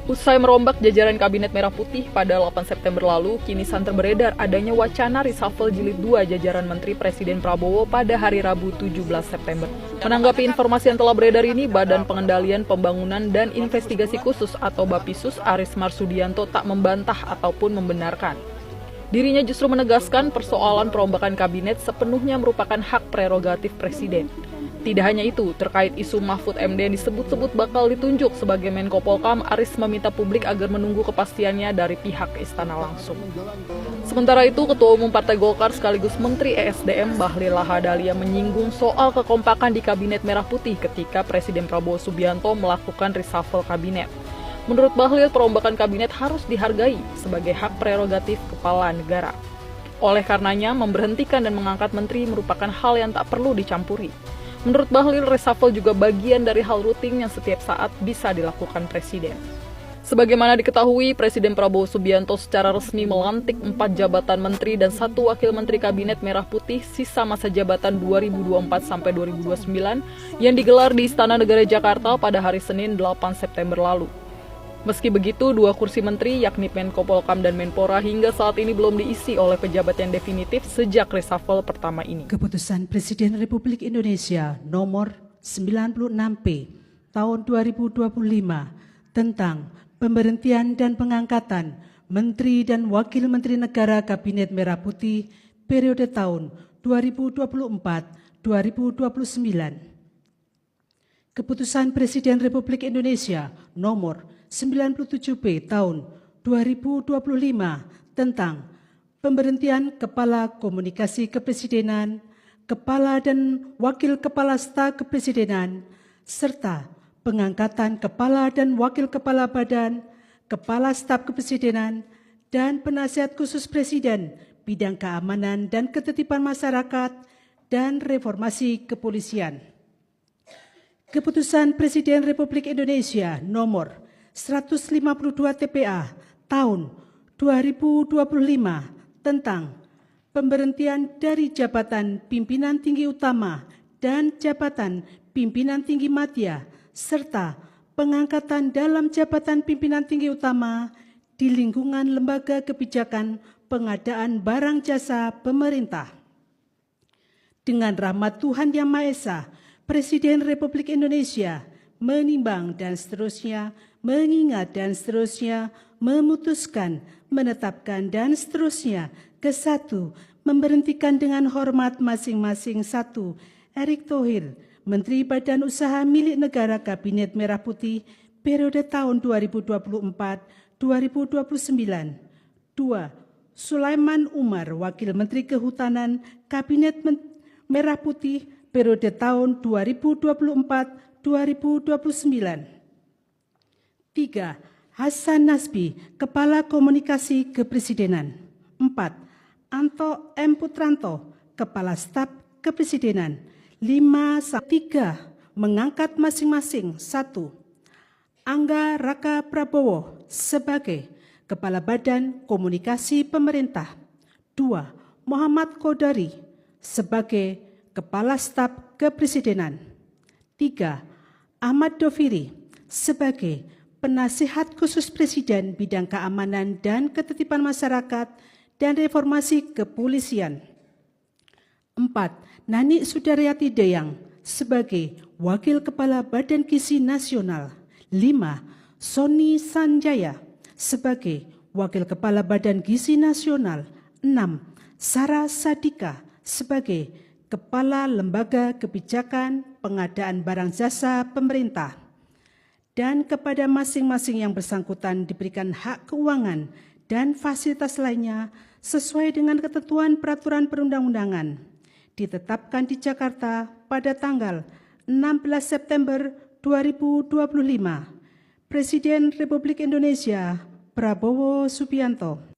Usai merombak jajaran Kabinet Merah Putih pada 8 September lalu, kini santer beredar adanya wacana reshuffle jilid 2 jajaran Menteri Presiden Prabowo pada hari Rabu 17 September. Menanggapi informasi yang telah beredar ini, Badan Pengendalian Pembangunan dan Investigasi Khusus atau Bapisus Aris Marsudianto tak membantah ataupun membenarkan. Dirinya justru menegaskan persoalan perombakan kabinet sepenuhnya merupakan hak prerogatif Presiden. Tidak hanya itu, terkait isu Mahfud MD yang disebut-sebut bakal ditunjuk sebagai Menko Polkam, Aris meminta publik agar menunggu kepastiannya dari pihak istana langsung. Sementara itu, Ketua Umum Partai Golkar sekaligus Menteri ESDM Bahlil Lahadalia menyinggung soal kekompakan di Kabinet Merah Putih ketika Presiden Prabowo Subianto melakukan reshuffle kabinet. Menurut Bahlil, perombakan kabinet harus dihargai sebagai hak prerogatif kepala negara. Oleh karenanya, memberhentikan dan mengangkat menteri merupakan hal yang tak perlu dicampuri. Menurut Bahlil, reshuffle juga bagian dari hal rutin yang setiap saat bisa dilakukan Presiden. Sebagaimana diketahui, Presiden Prabowo Subianto secara resmi melantik 4 jabatan menteri dan 1 wakil menteri Kabinet Merah Putih sisa masa jabatan 2024-2029 yang digelar di Istana Negara Jakarta pada hari Senin 8 September lalu. Meski begitu, 2 kursi menteri yakni Menko Polkam dan Menpora hingga saat ini belum diisi oleh pejabat yang definitif sejak reshuffle pertama ini. Keputusan Presiden Republik Indonesia nomor 96P tahun 2025 tentang pemberhentian dan pengangkatan Menteri dan Wakil Menteri Negara Kabinet Merah Putih periode tahun 2024-2029. Keputusan Presiden Republik Indonesia nomor 97P tahun 2025 tentang pemberhentian Kepala Komunikasi Kepresidenan, Kepala dan Wakil Kepala Staf Kepresidenan, serta pengangkatan Kepala dan Wakil Kepala Badan, Kepala Staf Kepresidenan, dan Penasihat Khusus Presiden bidang keamanan dan ketertiban masyarakat dan reformasi kepolisian. Keputusan Presiden Republik Indonesia nomor 152 TPA tahun 2025 tentang pemberhentian dari jabatan pimpinan tinggi utama dan jabatan pimpinan tinggi madya serta pengangkatan dalam jabatan pimpinan tinggi utama di lingkungan lembaga kebijakan pengadaan barang jasa pemerintah. Dengan rahmat Tuhan Yang Maha Esa, Presiden Republik Indonesia menimbang dan seterusnya, mengingat dan seterusnya, memutuskan, menetapkan dan seterusnya. Ke-1, memberhentikan dengan hormat masing-masing. 1. Erick Thohir, Menteri Badan Usaha Milik Negara Kabinet Merah Putih periode tahun 2024-2029. 2. Sulaiman Umar, Wakil Menteri Kehutanan Kabinet Merah Putih periode tahun 2024-2029. 3. Hasan Nasbi, Kepala Komunikasi Kepresidenan. 4. Anto M. Putranto, Kepala Staf Kepresidenan. 5-3. Mengangkat masing-masing. 1. Angga Raka Prabowo sebagai Kepala Badan Komunikasi Pemerintah. 2. Muhammad Kodari sebagai Kepala Staf Kepresidenan. 3. Ahmad Doviri sebagai Penasihat Khusus Presiden bidang keamanan dan ketertiban masyarakat dan reformasi kepolisian. 4. Nani Sudaryati Deyang sebagai Wakil Kepala Badan Gizi Nasional. 5. Sony Sanjaya sebagai Wakil Kepala Badan Gizi Nasional. 6. Sarah Sadika sebagai Kepala Lembaga Kebijakan Pengadaan Barang Jasa Pemerintah. Dan kepada masing-masing yang bersangkutan diberikan hak keuangan dan fasilitas lainnya sesuai dengan ketentuan peraturan perundang-undangan ditetapkan di Jakarta pada tanggal 16 September 2025. Presiden Republik Indonesia Prabowo Subianto.